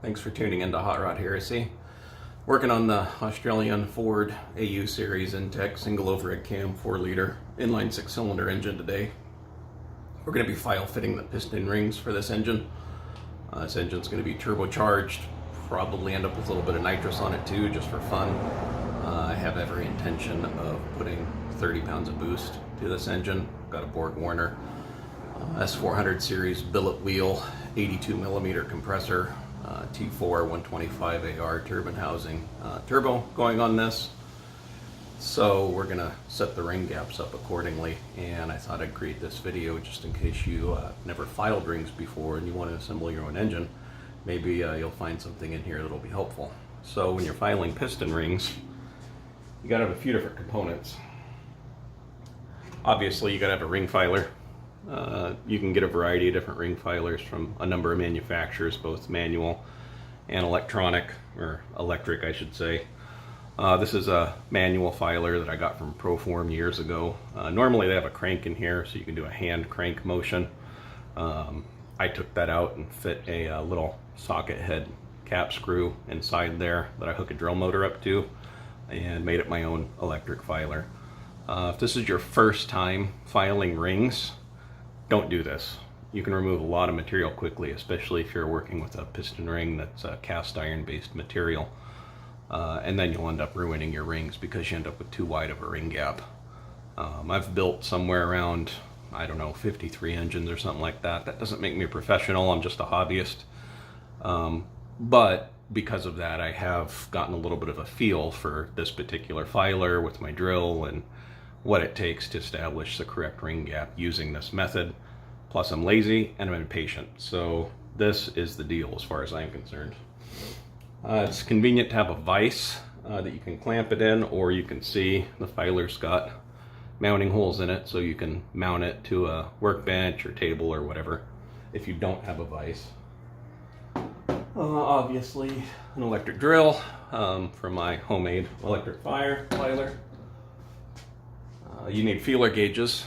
Thanks for tuning into Hot Rod Heresy. Working on the Australian Ford AU Series Intech single overhead cam 4-liter inline 6-cylinder engine today. We're going to be file fitting the piston rings for this engine. This engine's going to be turbocharged, probably end up with a little bit of nitrous on it too, just for fun. I have every intention of putting 30 pounds of boost to this engine. Got a Borg Warner S400 series billet wheel, 82 millimeter compressor, T4 125 AR turbine housing turbo going on this. So we're gonna set the ring gaps up accordingly, and I thought I'd create this video just in case you never filed rings before and you want to assemble your own engine. Maybe you'll find something in here that'll be helpful. So when you're filing piston rings, you gotta have a few different components. Obviously you gotta have a ring filer. You can get a variety of different ring filers from a number of manufacturers, both manual and electronic, or electric I should say. This is a manual filer that I got from Proform years ago. Normally they have a crank in here so you can do a hand crank motion. I took that out and fit a little socket head cap screw inside there that I hook a drill motor up to, and made it my own electric filer. If this is your first time filing rings, don't do this. You can remove a lot of material quickly, especially if you're working with a piston ring that's a cast iron based material. And then you'll end up ruining your rings because you end up with too wide of a ring gap. I've built somewhere around, I don't know, 53 engines or something like that. That doesn't make me a professional, I'm just a hobbyist. But because of that, I have gotten a little bit of a feel for this particular filer with my drill and what it takes to establish the correct ring gap using this method. Plus I'm lazy and I'm impatient, so this is the deal as far as I'm concerned. It's convenient to have a vise that you can clamp it in, or you can see the filer's got mounting holes in it so you can mount it to a workbench or table or whatever if you don't have a vise. Obviously an electric drill from my homemade electric filer. You need feeler gauges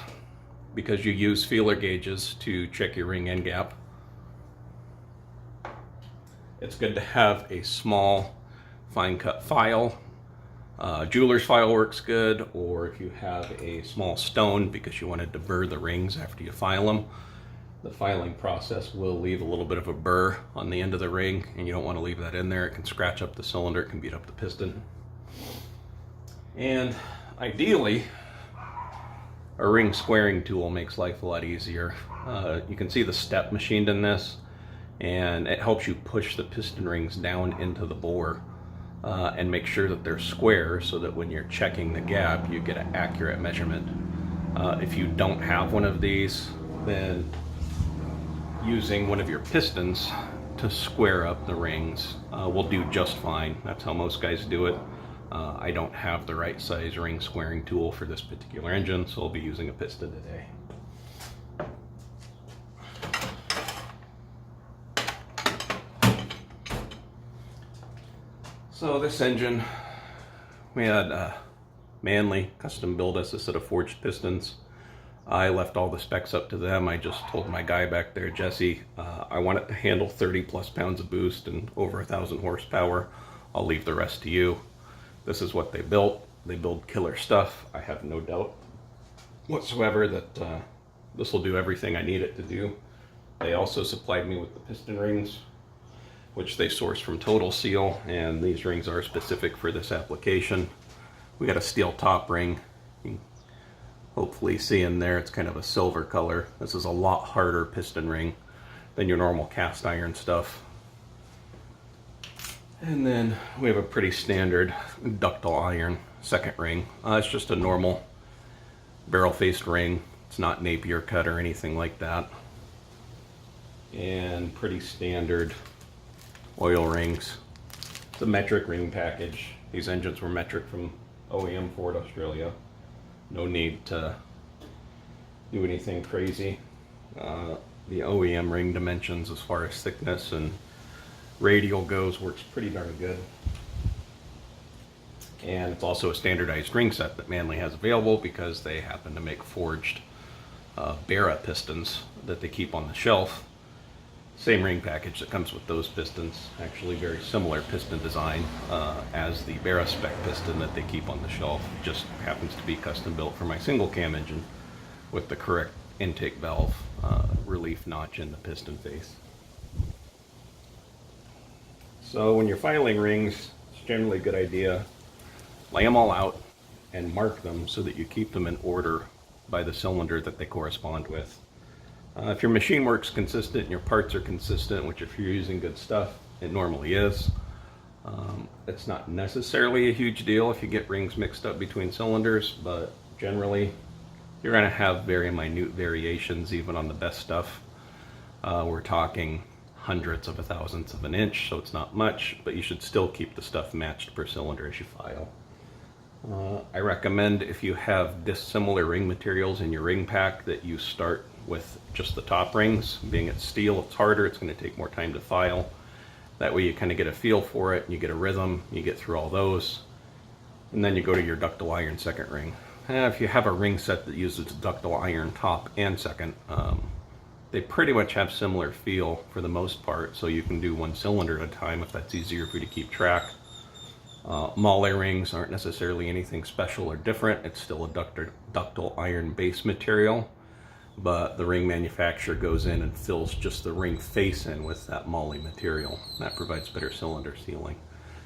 because you use feeler gauges to check your ring end gap. It's good to have a small fine cut file. Jeweler's file works good, or if you have a small stone because you want to deburr the rings after you file them. The filing process will leave a little bit of a burr on the end of the ring, and you don't want to leave that in there. It can scratch up the cylinder, it can beat up the piston. And ideally, a ring squaring tool makes life a lot easier. You can see the step machined in this, and it helps you push the piston rings down into the bore and make sure that they're square so that when you're checking the gap, you get an accurate measurement. If you don't have one of these, then using one of your pistons to square up the rings will do just fine. That's how most guys do it. I don't have the right size ring squaring tool for this particular engine, so I'll be using a piston today. So this engine, we had Manley custom build us a set of forged pistons. I left all the specs up to them. I just told my guy back there, Jesse, I want it to handle 30 plus pounds of boost and over 1,000 horsepower. I'll leave the rest to you. This is what they built. They build killer stuff. I have no doubt whatsoever that this will do everything I need it to do. They also supplied me with the piston rings, which they sourced from Total Seal, and these rings are specific for this application. We got a steel top ring. You can hopefully see in there, it's kind of a silver color. This is a lot harder piston ring than your normal cast iron stuff. And then we have a pretty standard ductile iron second ring. It's just a normal barrel-faced ring. It's not Napier cut or anything like that. And pretty standard oil rings. It's a metric ring package. These engines were metric from OEM Ford Australia. No need to do anything crazy. The OEM ring dimensions as far as thickness and radial goes works pretty darn good. And it's also a standardized ring set that Manley has available because they happen to make forged Barra pistons that they keep on the shelf. Same ring package that comes with those pistons. Actually very similar piston design as the Barra spec piston that they keep on the shelf. Just happens to be custom built for my single cam engine with the correct intake valve relief notch in the piston face. So when you're filing rings, it's generally a good idea, lay them all out and mark them so that you keep them in order by the cylinder that they correspond with. If your machine works consistent and your parts are consistent, which if you're using good stuff, it normally is. It's not necessarily a huge deal if you get rings mixed up between cylinders, but generally you're going to have very minute variations even on the best stuff. We're talking hundredths of a thousandth of an inch, so it's not much, but you should still keep the stuff matched per cylinder as you file. I recommend if you have dissimilar ring materials in your ring pack that you start with just the top rings. Being it's steel, it's harder, it's going to take more time to file. That way you kind of get a feel for it, and you get a rhythm, you get through all those, and then you go to your ductile iron second ring. If you have a ring set that uses ductile iron top and second, they pretty much have similar feel for the most part, so you can do one cylinder at a time if that's easier for you to keep track. Molle rings aren't necessarily anything special or different. It's still a ductile iron base material, but the ring manufacturer goes in and fills just the ring face in with that molle material. That provides better cylinder sealing.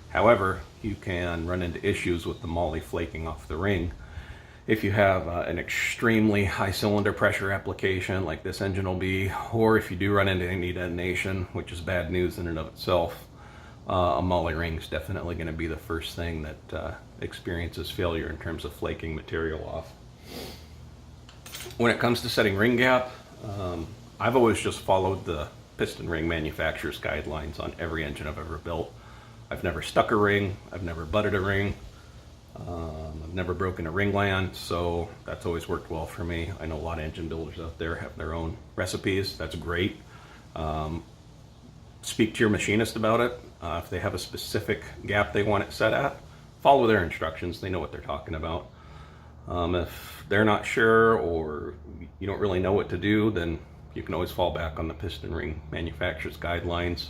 However, you can run into issues with the molle flaking off the ring. If you have an extremely high cylinder pressure application like this engine will be, or if you do run into any detonation, which is bad news in and of itself, a molle ring is definitely going to be the first thing that experiences failure in terms of flaking material off. When it comes to setting ring gap, I've always just followed the piston ring manufacturer's guidelines on every engine I've ever built. I've never stuck a ring, I've never butted a ring, I've never broken a ring land, so that's always worked well for me. I know a lot of engine builders out there have their own recipes. That's great. Speak to your machinist about it. If they have a specific gap they want it set at, follow their instructions. They know what they're talking about. If they're not sure or you don't really know what to do, then you can always fall back on the piston ring manufacturer's guidelines,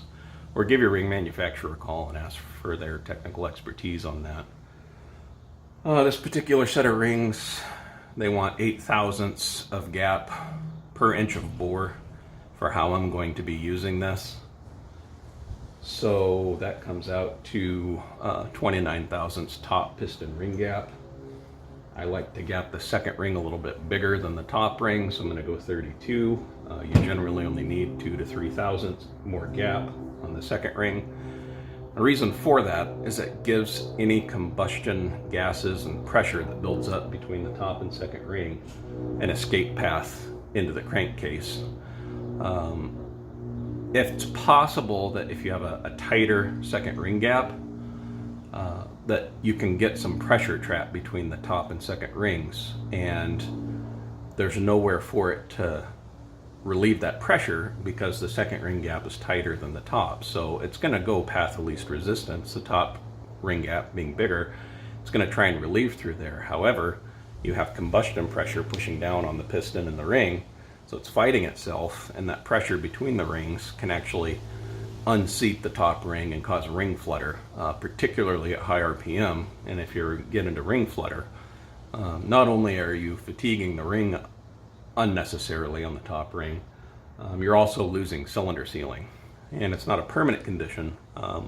or give your ring manufacturer a call and ask for their technical expertise on that. This particular set of rings, they want 8/1000ths of gap per inch of bore for how I'm going to be using this. So that comes out to 29/1000ths top piston ring gap. I like to gap the second ring a little bit bigger than the top ring, so I'm going to go 32. You generally only need 2 to 3/1000ths more gap on the second ring. The reason for that is it gives any combustion gases and pressure that builds up between the top and second ring an escape path into the crankcase. If it's possible that if you have a tighter second ring gap, that you can get some pressure trap between the top and second rings, and there's nowhere for it to relieve that pressure because the second ring gap is tighter than the top. So it's going to go path of least resistance, the top ring gap being bigger. It's going to try and relieve through there. However, you have combustion pressure pushing down on the piston and the ring, so it's fighting itself, and that pressure between the rings can actually unseat the top ring and cause ring flutter, particularly at high RPM. And if you're getting into ring flutter, not only are you fatiguing the ring unnecessarily on the top ring, you're also losing cylinder sealing. And it's not a permanent condition,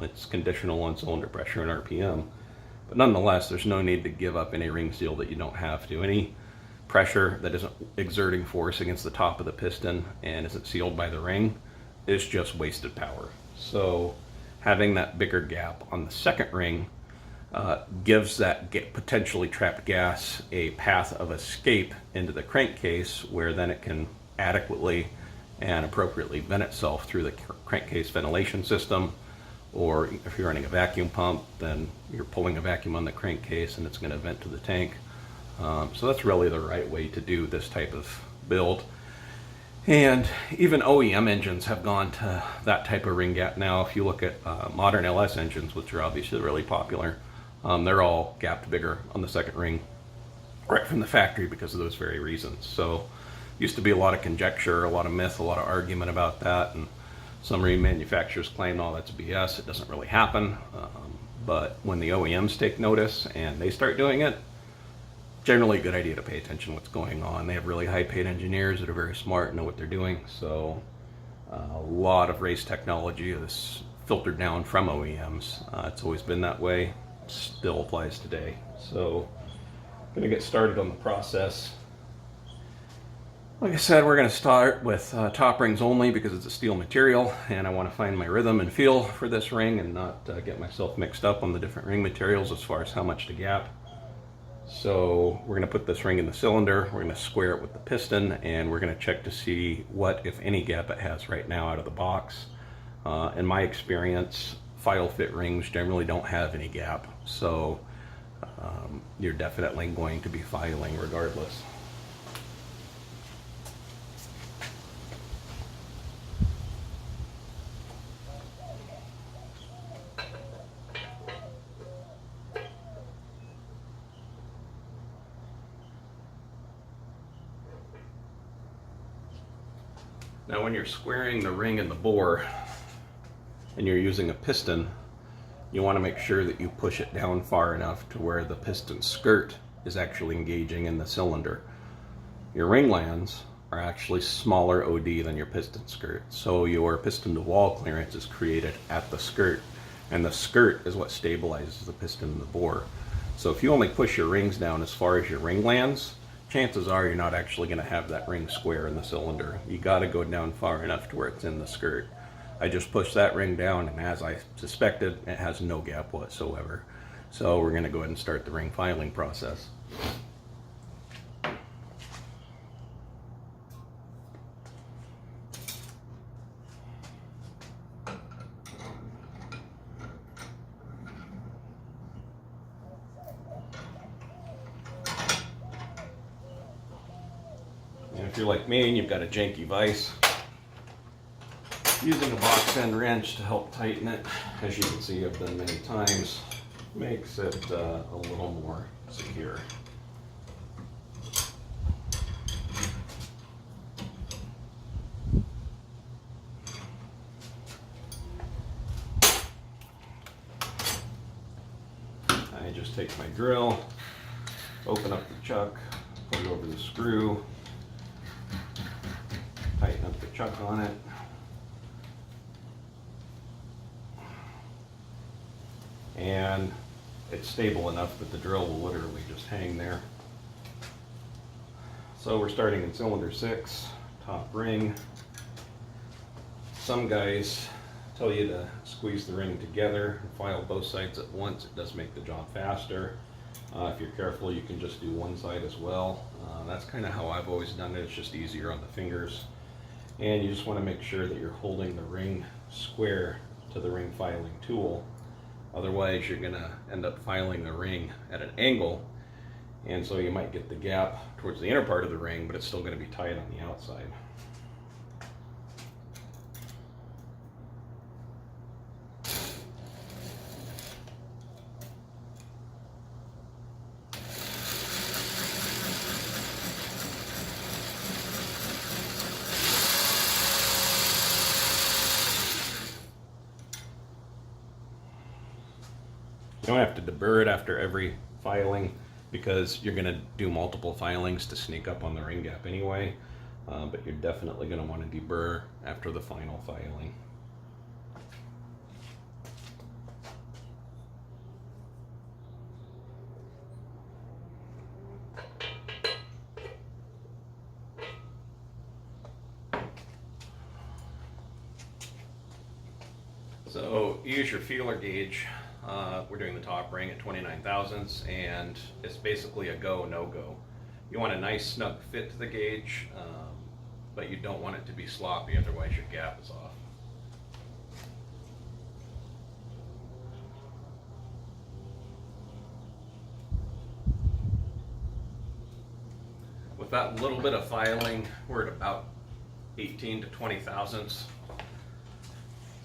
it's conditional on cylinder pressure and RPM. But nonetheless, there's no need to give up any ring seal that you don't have to. Any pressure that isn't exerting force against the top of the piston and isn't sealed by the ring is just wasted power. So having that bigger gap on the second ring gives that potentially trapped gas a path of escape into the crankcase, where then it can adequately and appropriately vent itself through the crankcase ventilation system. Or if you're running a vacuum pump, then you're pulling a vacuum on the crankcase and it's going to vent to the tank. So that's really the right way to do this type of build. And even OEM engines have gone to that type of ring gap now. If you look at modern LS engines, which are obviously really popular, they're all gapped bigger on the second ring right from the factory because of those very reasons. So used to be a lot of conjecture, a lot of myth, a lot of argument about that, and Some ring manufacturers claim, oh, that's BS, it doesn't really happen. But when the OEMs take notice and they start doing it, generally a good idea to pay attention to what's going on. They have really high-paid engineers that are very smart and know what they're doing. So a lot of race technology is filtered down from OEMs. It's always been that way, still applies today. So I'm going to get started on the process. Like I said, we're going to start with top rings only because it's a steel material and I want to find my rhythm and feel for this ring and not get myself mixed up on the different ring materials as far as how much to gap. So we're going to put this ring in the cylinder, we're going to square it with the piston, and we're going to check to see what, if any, gap it has right now out of the box. In my experience, file fit rings generally don't have any gap, so you're definitely going to be filing regardless. Now when you're squaring the ring and the bore and you're using a piston, you want to make sure that you push it down far enough to where the piston skirt is actually engaging in the cylinder. Your ring lands are actually smaller OD than your piston skirt, so your piston to wall clearance is created at the skirt, and the skirt is what stabilizes the piston and the bore. So if you only push your rings down as far as your ring lands, chances are you're not actually going to have that ring square in the cylinder. You got to go down far enough to where it's in the skirt. I just pushed that ring down, and as I suspected, it has no gap whatsoever. So we're going to go ahead and start the ring filing process. And if you're like me and you've got a janky vise, using a box end wrench to help tighten it, as you can see I've done many times, makes it a little more secure. I just take my drill, open up the chuck, put it over the screw, tighten up the chuck on it. And it's stable enough that the drill will literally just hang there. So we're starting in cylinder 6, top ring. Some guys tell you to squeeze the ring together and file both sides at once. It does make the job faster. If you're careful, you can just do one side as well. That's kind of how I've always done it. It's just easier on the fingers. And you just want to make sure that you're holding the ring square to the ring filing tool. Otherwise, you're going to end up filing the ring at an angle, and so you might get the gap towards the inner part of the ring, but it's still going to be tight on the outside. You don't have to deburr it after every filing because you're going to do multiple filings to sneak up on the ring gap anyway, but you're definitely going to want to deburr after the final filing. So use your feeler gauge. We're doing the top ring at 29 thousandths, and it's basically a go, no go. You want a nice snug fit to the gauge, but you don't want it to be sloppy, otherwise your gap is off. With that little bit of filing, we're at about 18 to 20 thousandths.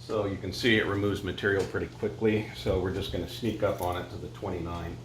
So you can see it removes material pretty quickly, so we're just going to sneak up on it to the 29.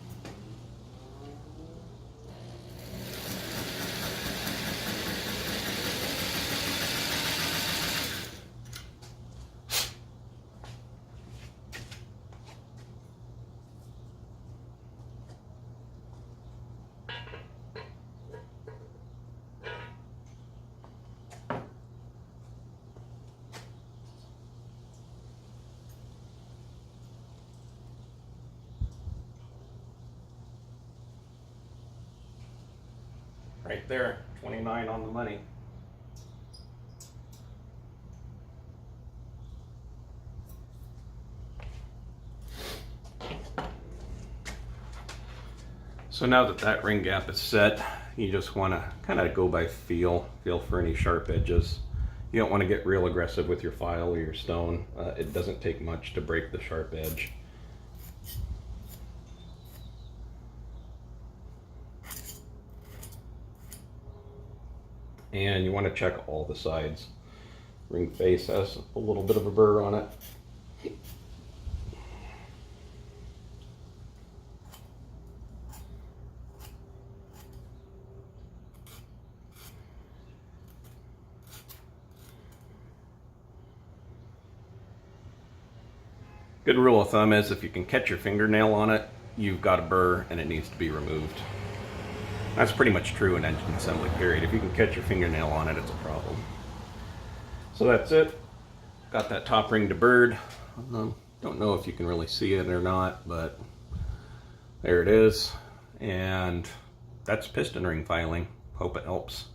Right there, 29 on the money. So now that that ring gap is set, you just want to kind of go by feel for any sharp edges. You don't want to get real aggressive with your file or your stone. It doesn't take much to break the sharp edge. And you want to check all the sides. Ring face has a little bit of a burr on it. Good rule of thumb is if you can catch your fingernail on it, you've got a burr and it needs to be removed. That's pretty much true in engine assembly, period. If you can catch your fingernail on it, it's a problem. So that's it. Got that top ring deburred. Don't know if you can really see it or not, but there it is. And that's piston ring filing. Hope it helps.